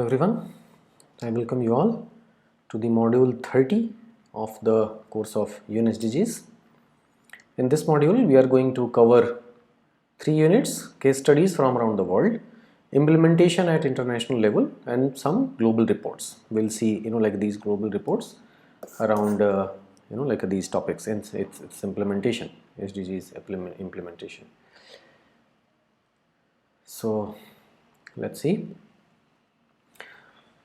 everyone, I welcome you all to the module 30 of the course of UN SDGs. In this module, we are going to cover 3 units, case studies from around the world, implementation at international level, and some global reports. We'll see, like these global reports around, like these topics. It's implementation, SDGs implementation. So let's see.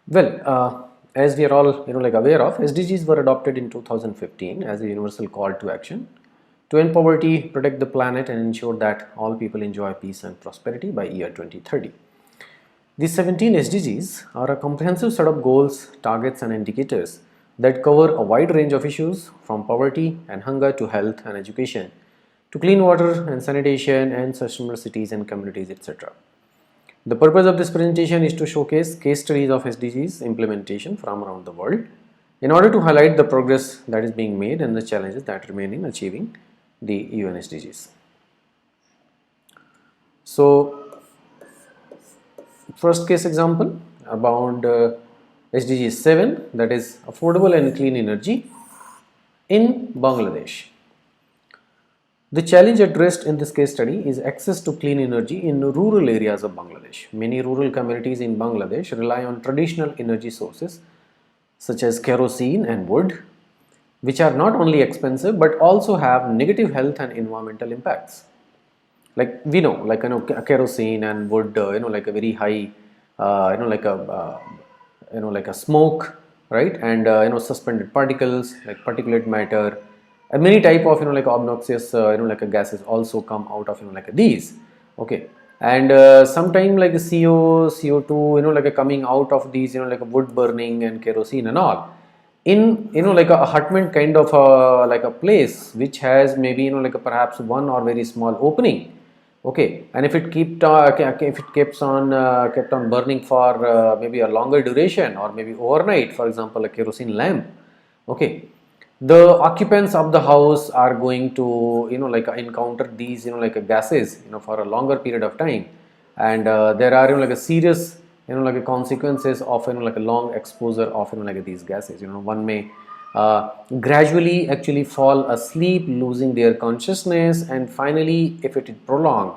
Well, as we are all aware of, SDGs were adopted in 2015 as a universal call to action to end poverty, protect the planet, and ensure that all people enjoy peace and prosperity by year 2030. These 17 SDGs are a comprehensive set of goals, targets, and indicators that cover a wide range of issues from poverty and hunger to health and education to clean water and sanitation and sustainable cities and communities, etc. The purpose of this presentation is to showcase case studies of SDGs implementation from around the world in order to highlight the progress that is being made and the challenges that remain in achieving the UN SDGs. So, first case example about SDG 7, that is affordable and clean energy in Bangladesh. The challenge addressed in this case study is access to clean energy in rural areas of Bangladesh. Many rural communities in Bangladesh rely on traditional energy sources such as kerosene and wood, which are not only expensive but also have negative health and environmental impacts. Like we know, kerosene and wood, like a very high, like a smoke, right? And suspended particles like particulate matter. And many type of obnoxious gases also come out of these. Okay, and sometime like CO, CO2 coming out of these wood burning and kerosene and all in a hutment kind of a place which has maybe perhaps one or very small opening. Okay, and if it kept on burning for maybe a longer duration or maybe overnight, for example a kerosene lamp, okay, the occupants of the house are going to encounter these gases for a longer period of time, and there are a serious consequences of a long exposure of these gases. One may gradually actually fall asleep, losing their consciousness, and finally if it is prolonged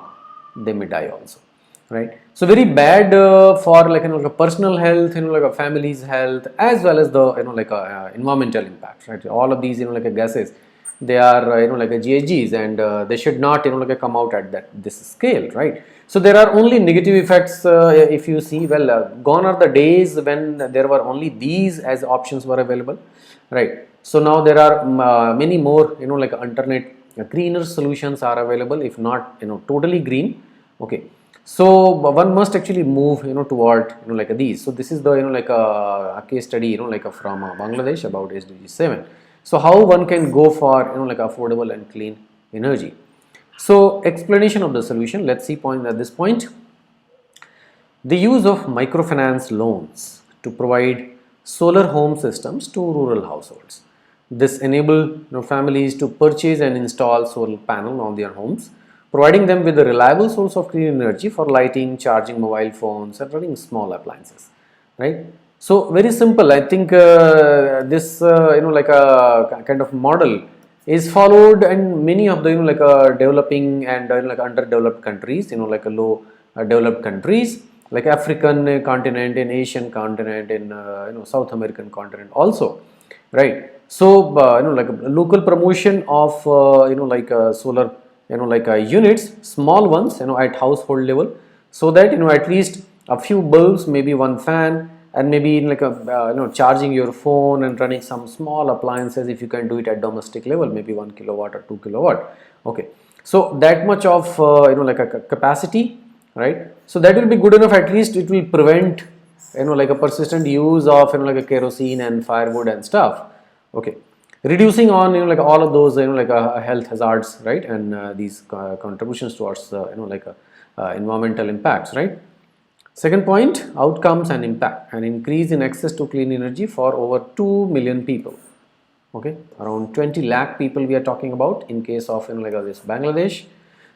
they may die also, right? So very bad for personal health, a family's health, as well as the environmental impact, right? All of these gases, they are GHGs, and they should not come out at this scale, right? So there are only negative effects. If you see, well, gone are the days when there were only these as options were available, right? So now there are many more alternate greener solutions are available, if not totally green. Okay, so one must actually move toward these. So this is the a case study from Bangladesh about SDG 7. So how one can go for affordable and clean energy. So explanation of the solution, let's see at this point. The use of microfinance loans to provide solar home systems to rural households. This enable families to purchase and install solar panel on their homes, providing them with a reliable source of clean energy for lighting, charging mobile phones, and running small appliances, right? So very simple. I think this like a kind of model is followed in many of the developing and underdeveloped countries, like a low developed countries like African continent, in Asian continent, in South American continent also, right? So like local promotion of solar units, small ones at household level, so that at least a few bulbs, maybe one fan, and maybe charging your phone and running some small appliances, if you can do it at domestic level, maybe 1 kilowatt or 2 kilowatt. Okay, so that much of a capacity, right? So that will be good enough. At least it will prevent a persistent use of a kerosene and firewood and stuff. Okay, reducing on all of those health hazards, right? And these contributions towards environmental impacts, right? Second point, outcomes and impact. An increase in access to clean energy for over 2 million people. Okay, around 20 lakh people we are talking about in case of this Bangladesh,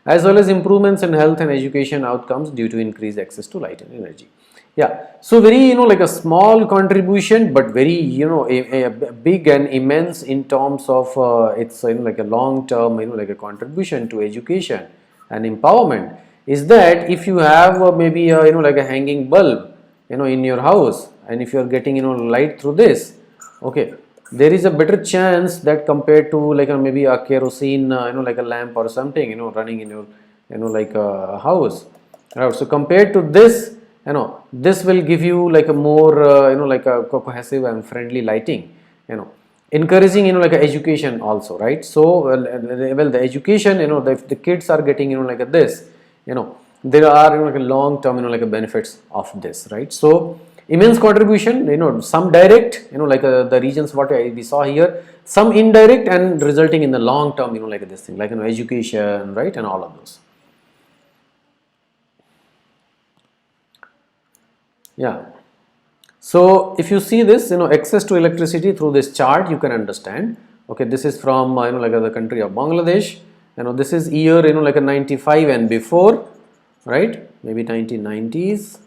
as well as improvements in health and education outcomes due to increased access to light and energy. Yeah, so very, like a small contribution, but very, a big and immense in terms of it's, like a long term, like a contribution to education and empowerment is that if you have maybe like a hanging bulb, in your house, and if you are getting, light through this, okay, there is a better chance that compared to like maybe a kerosene, like a lamp or something, running in your, like a house. Right. So compared to this, this will give you like a more, like a cohesive and friendly lighting, encouraging, like a education also, right? So, well, the education, if the kids are getting, like this, there are, like a long term, like a benefits of this, right? So, immense contribution, some direct, like the regions what we saw here, some indirect and resulting in the long term, like this thing, like, education, right? And all of those. Yeah. So if you see this, access to electricity through this chart, you can understand. Okay, this is from like the country of Bangladesh. This is year like a 95 and before, right? Maybe 1990s.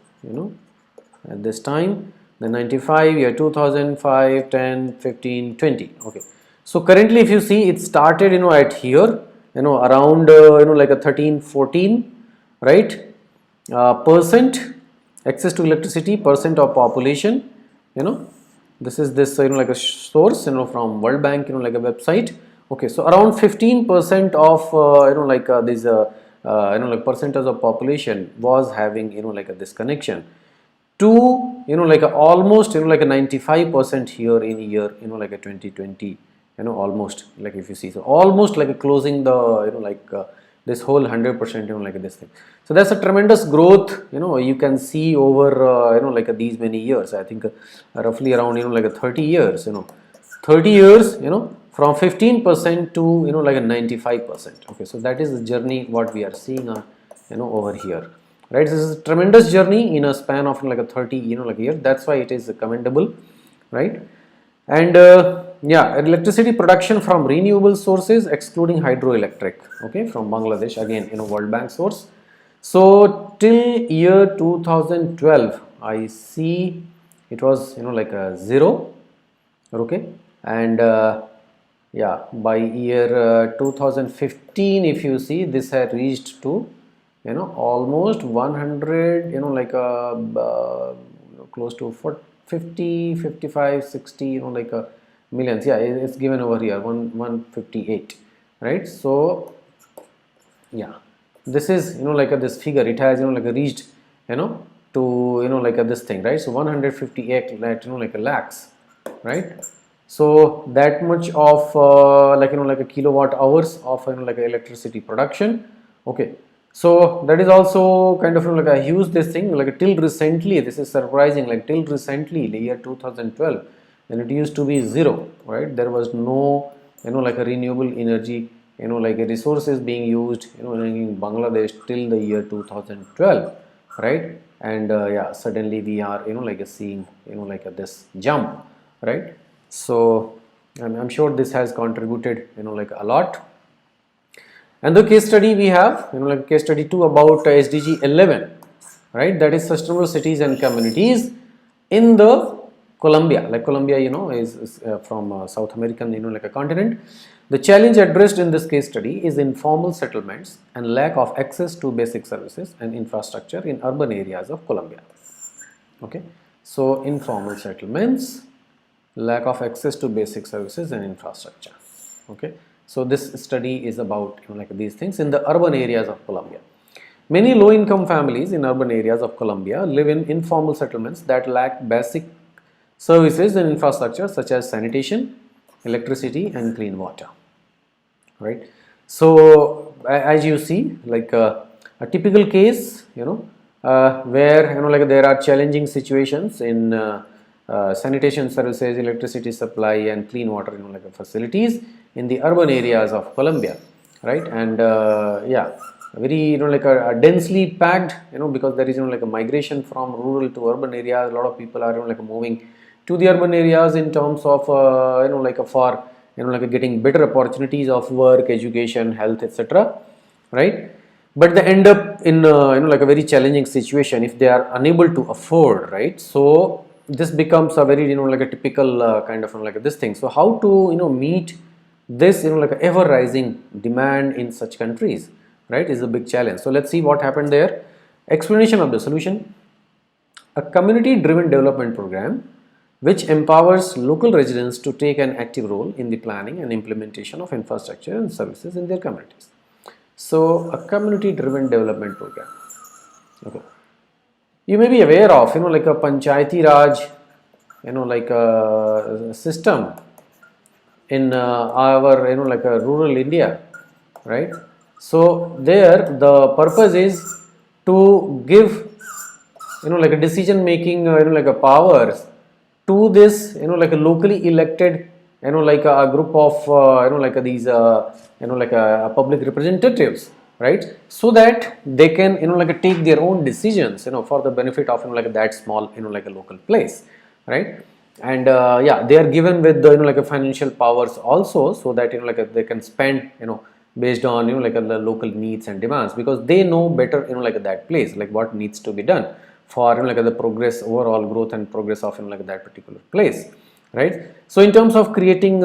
At this time. Then 95, year 2005, 10, 15, 20. Okay. So currently, if you see, it started at here. Around like a 13, 14, right? Percent access to electricity, percent of population, this is this like a source from World Bank, like a website. Okay, so around 15% of like this like percentage of population was having like this connection to like almost like a 95% here in year like a 2020, almost, like if you see, so almost like a closing the like this whole 100% like this thing. So that's a tremendous growth you can see over like these many years. I think roughly around like a 30 years, 30 years, from 15% to like a 95%. Okay, so that is the journey what we are seeing over here, right? This is a tremendous journey in a span of like a 30 like year. That's why it is commendable, right? And yeah, electricity production from renewable sources excluding hydroelectric, okay, from Bangladesh, again World Bank source. So till year 2012 I see it was like a 0, okay, and yeah, by year 2015 if you see, this had reached to almost 100, like close to 40, 50, 55, 60, like millions. Yeah, it's given over here 158, right? So yeah, this is like this figure, it has like reached to like this thing, right? So 158 like lakhs, right? So that much of like like a kilowatt hours of like electricity production. Okay, so that is also kind of like a huge this thing, like till recently, this is surprising, like till recently the year 2012, then it used to be 0, right? There was no like a renewable energy like a resources being used in Bangladesh till the year 2012, right? And yeah, suddenly we are like seeing like this jump, right? So I'm sure this has contributed like a lot. And the case study we have like case study 2 about SDG 11, right? That is sustainable cities and communities in the Colombia. Like Colombia is from South American like a continent. The challenge addressed in this case study is informal settlements and lack of access to basic services and infrastructure in urban areas of Colombia. Okay, so informal settlements, lack of access to basic services and infrastructure. Okay, so this study is about like these things in the urban areas of Colombia. Many low-income families in urban areas of Colombia live in informal settlements that lack basic services and infrastructure such as sanitation, electricity and clean water, right? So as you see, like a typical case where like there are challenging situations in sanitation services, electricity supply and clean water like facilities in the urban areas of Colombia, right? And yeah, very like a densely packed because there is like a migration from rural to urban areas. A lot of people are like moving to the urban areas in terms of like for like getting better opportunities of work, education, health, etc., right? But they end up in like a very challenging situation if they are unable to afford, right? So this becomes a very like a typical kind of like this thing. So how to meet this like a ever rising demand in such countries, right, is a big challenge. So let's see what happened there. Explanation of the solution: a community driven development program which empowers local residents to take an active role in the planning and implementation of infrastructure and services in their communities. So a community driven development program. Okay. You may be aware of like a Panchayati Raj like a system in our like a rural India, right? So there the purpose is to give like a decision making like a powers to this like a locally elected like a group of like these like a public representatives, right, so that they can like take their own decisions for the benefit of like that small like a local place, right. And yeah, they are given with the like a financial powers also, so that like they can spend based on like the local needs and demands, because they know better like that place, like what needs to be done for like the progress, overall growth and progress of like that particular place, right. So in terms of creating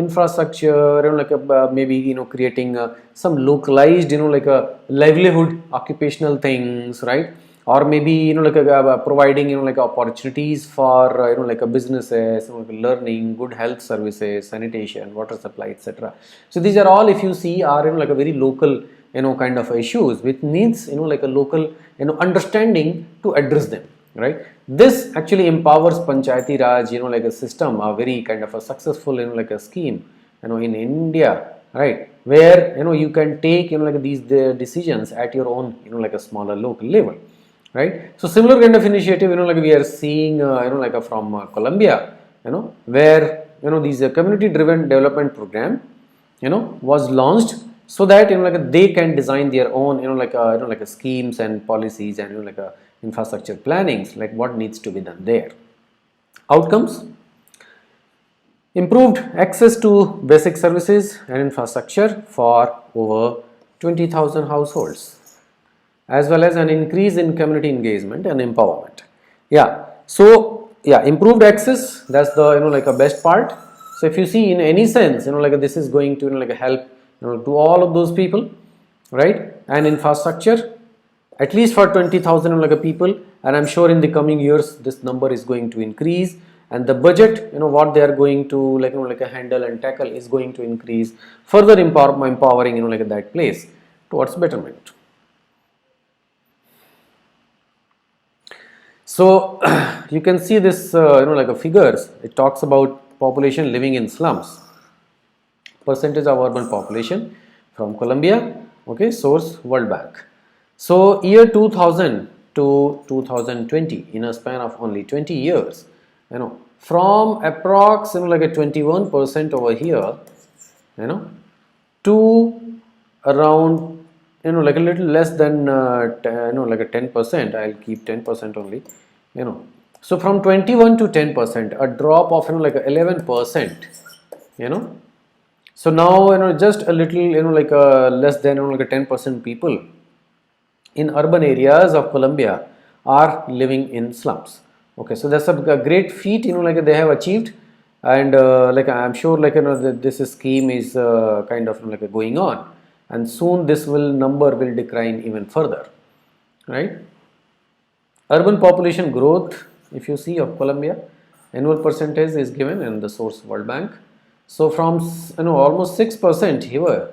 infrastructure like maybe creating some localized like a livelihood occupational things, right, or maybe like providing like opportunities for like a businesses, like learning, good health services, sanitation, water supply, etc. So these are all, if you see, are like a very local kind of issues which needs like a local understanding to address them, right. This actually empowers Panchayati Raj like a system, a very kind of a successful like a scheme in India, right, where you can take like these decisions at your own like a smaller local level, right. So similar kind of initiative like we are seeing like from Colombia, where these community driven development program was launched, so that like they can design their own like like a schemes and policies and like a infrastructure plannings, like what needs to be done there. Outcomes: improved access to basic services and infrastructure for over 20,000 households, as well as an increase in community engagement and empowerment. Yeah, so yeah, improved access, that's the like a best part. So if you see, in any sense like this is going to like help to all of those people, right. And infrastructure at least for 20,000 like a people, and I'm sure in the coming years this number is going to increase, and the budget what they are going to like a handle and tackle is going to increase, further empowering like that place towards betterment. So you can see this like a figures. It talks about population living in slums, percentage of urban population from Colombia. Okay, source World Bank. So year 2000 to 2020, in a span of only 20 years, from approximately like a 21% over here, to around like a little less than like a 10%. I'll keep 10% only. So from 21 to 10%, a drop of like 11%. So now just a little like less than like a 10% people in urban areas of Colombia are living in slums. Okay, so that's a great feat like they have achieved, and like I'm sure like this scheme is kind of like going on, and soon this number will decline even further, right. Urban population growth, if you see, of Colombia, annual percentage is given in the source World Bank. So from almost 6% here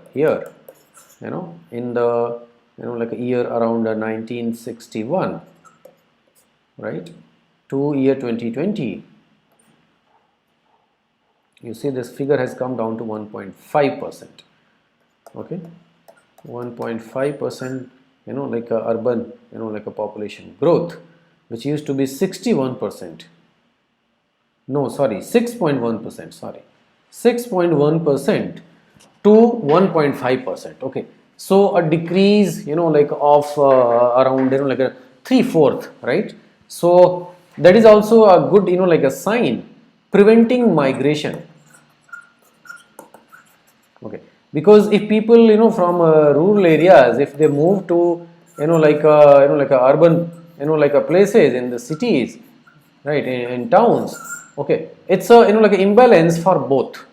in the like a year around 1961, right, to year 2020, you see this figure has come down to 1.5%. okay, 1.5% like a urban like a population growth, which used to be 61%. No, sorry, 6.1%, sorry, 6.1% to 1.5%. okay, so a decrease like of around like a 3/4, right. So that is also a good like a sign preventing migration. Okay, because if people from rural areas, if they move to like urban, places in the cities, right, in towns. Okay, it's a like an imbalance for both,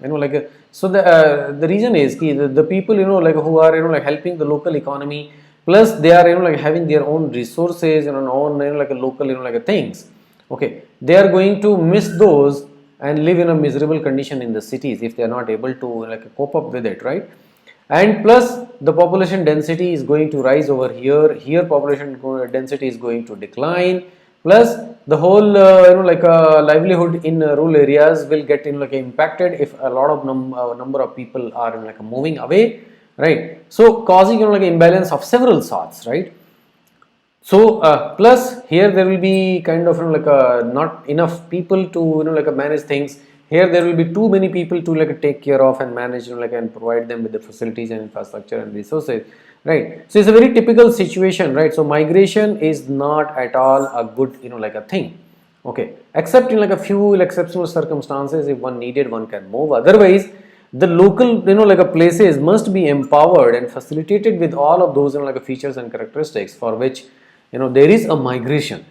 so the reason is ki the people who are helping the local economy, plus they are having their own resources and own like a local things. Okay, they are going to miss those and live in a miserable condition in the cities if they are not able to cope up with it, right? And plus the population density is going to rise over here population density is going to decline, plus the whole livelihood in rural areas will get impacted if a lot of number of people are moving away, right? So causing imbalance of several sorts, right? So plus here there will be kind of not enough people to manage things. Here there will be too many people to take care of and manage and provide them with the facilities and infrastructure and resources, right? So it's a very typical situation, right? So migration is not at all a good a thing, okay, except in a few exceptional circumstances. If one needed, one can move. Otherwise the local places must be empowered and facilitated with all of those features and characteristics for which there is a migration,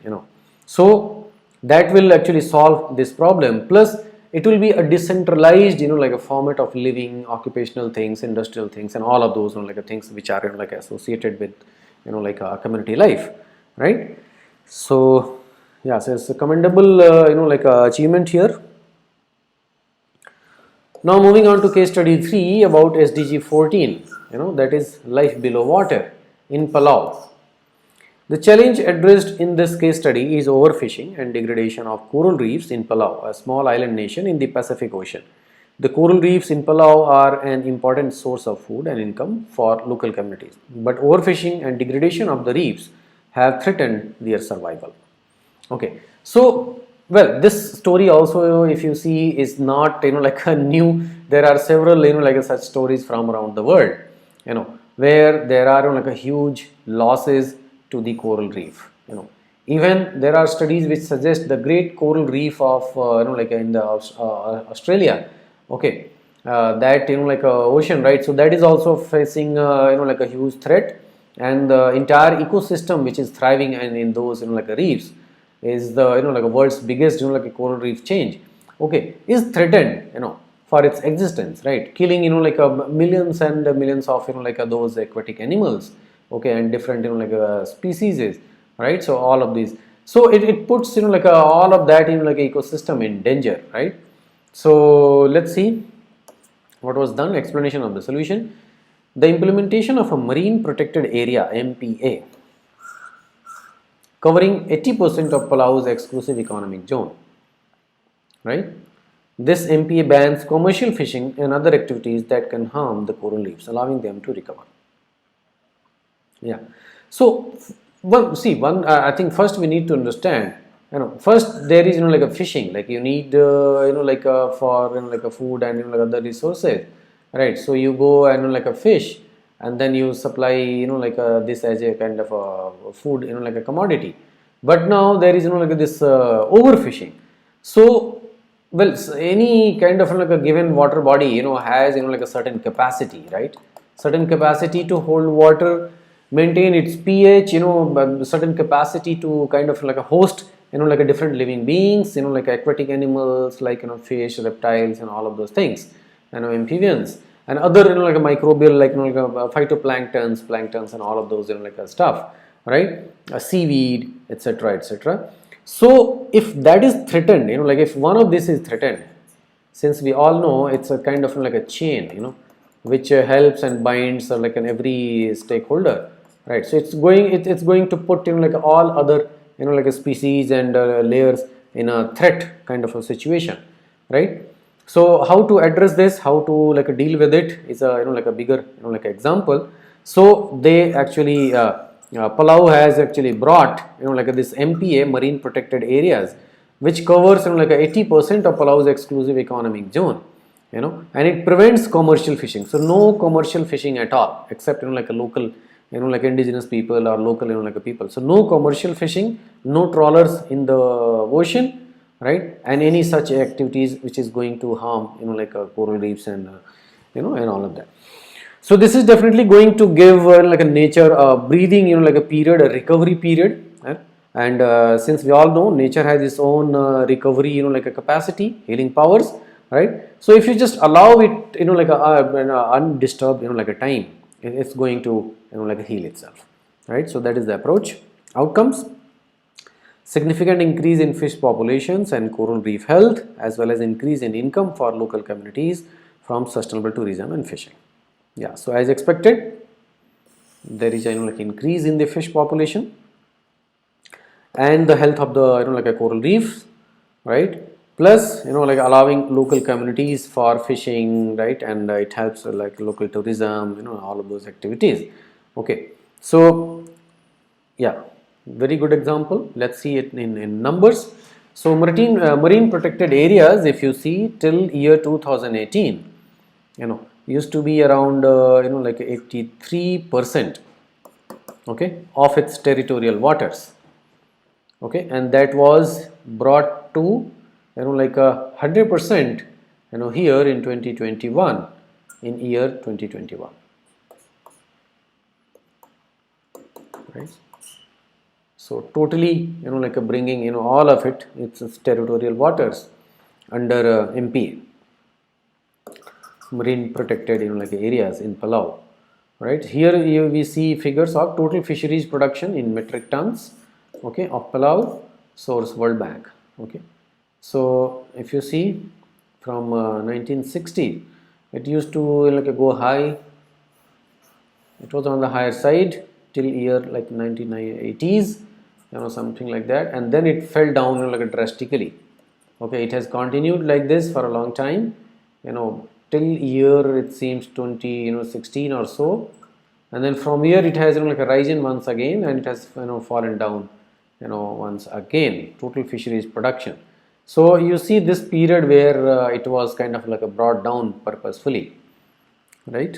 so that will actually solve this problem. Plus it will be a decentralized a format of living, occupational things, industrial things, and all of those things which are associated with a community life, right? So yeah, so it's a commendable achievement here. Now moving on to case study 3 about SDG 14, that is life below water in Palau. The challenge addressed in this case study is overfishing and degradation of coral reefs in Palau, a small island nation in the Pacific Ocean. The coral reefs in Palau are an important source of food and income for local communities, but overfishing and degradation of the reefs have threatened their survival. Okay, so well, this story also, if you see, is not a new. There are several such stories from around the world, where there are a huge losses to the coral reef. Even there are studies which suggest the great coral reef of in the Australia, okay, that ocean, right? So that is also facing a huge threat, and the entire ecosystem which is thriving and in those reefs is the world's biggest coral reef change, okay, is threatened for its existence, right? Killing millions and millions of those aquatic animals, okay, and different species, right? So all of these, so it puts all of that ecosystem in danger, right? So let's see what was done. Explanation of the solution. The implementation of a marine protected area MPA covering 80% of Palau's exclusive economic zone, right? This MPA bans commercial fishing and other activities that can harm the coral reefs, allowing them to recover. Yeah. So I think first we need to understand, first there is a fishing, like you need for a food and other resources, right? So you go and a fish, and then you supply this as a kind of a food a commodity. But now there is this overfishing. So well, any kind of a given water body has a certain capacity, right? Certain capacity to hold water, maintain its pH, certain capacity to kind of a host a different living beings, aquatic animals like fish, reptiles, and all of those things, amphibians and other microbial phytoplanktons, planktons, and all of those stuff, right? Seaweed, etc., etc. So if that is threatened, if one of this is threatened, since we all know it's a kind of a chain, which helps and binds every stakeholder, right? So it's going to put all other species and layers in a threat kind of a situation, right? So how to address this, how to deal with it is a bigger example. So they actually Palau has actually brought this MPA, marine protected areas, which covers 80% of Palau's exclusive economic zone, and it prevents commercial fishing. So no commercial fishing at all, except a local indigenous people or local people. So no commercial fishing, no trawlers in the ocean, right? And any such activities which is going to harm coral reefs and and all of that. So this is definitely going to give like a nature breathing, like a period, a recovery period, and since we all know nature has its own recovery, like a capacity, healing powers, right? So if you just allow it, like a undisturbed, like a time, it's going to, like a heal itself, right? So that is the approach. Outcomes: significant increase in fish populations and coral reef health, as well as increase in income for local communities from sustainable tourism and fishing. Yeah, so as expected, there is like increase in the fish population and the health of the like a coral reef, right? Plus like allowing local communities for fishing, right? And it helps like local tourism, all of those activities. Okay, so yeah, very good example. Let's see it in numbers. So marine protected areas, if you see till year 2018, used to be around like 83%, okay, of its territorial waters, okay, and that was brought to like 100% here in 2021, in year 2021, right? So totally like bringing all of its territorial waters under MPA, marine protected like areas in Palau, right? Here we see figures of total fisheries production in metric tons, okay, of Palau, source World Bank, okay. So if you see from 1960, it used to like go high, it was on the higher side till year like 1980s, something like that, and then it fell down like drastically. Okay, it has continued like this for a long time, till year it seems 2016 or so, and then from here it has like a risen once again, and it has fallen down once again, total fisheries production. So you see this period where it was kind of like a brought down purposefully, right?